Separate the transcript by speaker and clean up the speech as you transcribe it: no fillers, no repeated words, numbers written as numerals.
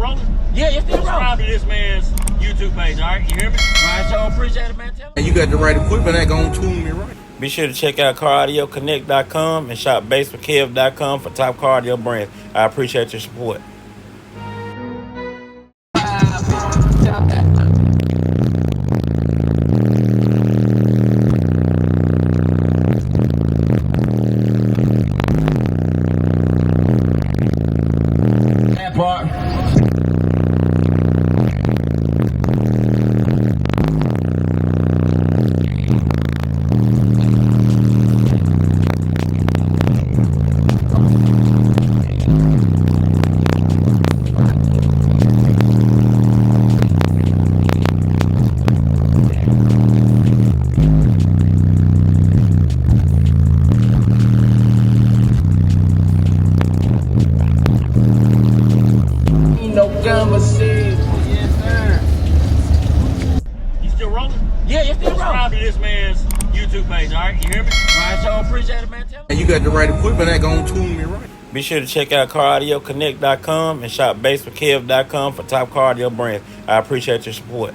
Speaker 1: rolling?
Speaker 2: Yeah, it's still rolling.
Speaker 1: Subscribe to this man's YouTube page, all right? You hear me?
Speaker 2: All right, so appreciate it, man. Tell
Speaker 3: And you got the right equipment that gonna tune me right.
Speaker 4: Be sure to check out CarAudioConnect.com and shop BASSWITHKEV.com for top car audio brands. I appreciate your support.
Speaker 2: that part. No conversation. Yes, sir.
Speaker 1: You still rolling?
Speaker 2: Yeah, it's still rolling.
Speaker 1: Subscribe to this man's YouTube page, all right? You hear me?
Speaker 2: All right, so appreciate it, man. Tell
Speaker 3: And you got the right equipment that gonna tune me right.
Speaker 4: Be sure to check out CarAudioConnect.com and shop BASSWITHKEV.com for top car audio brands. I appreciate your support.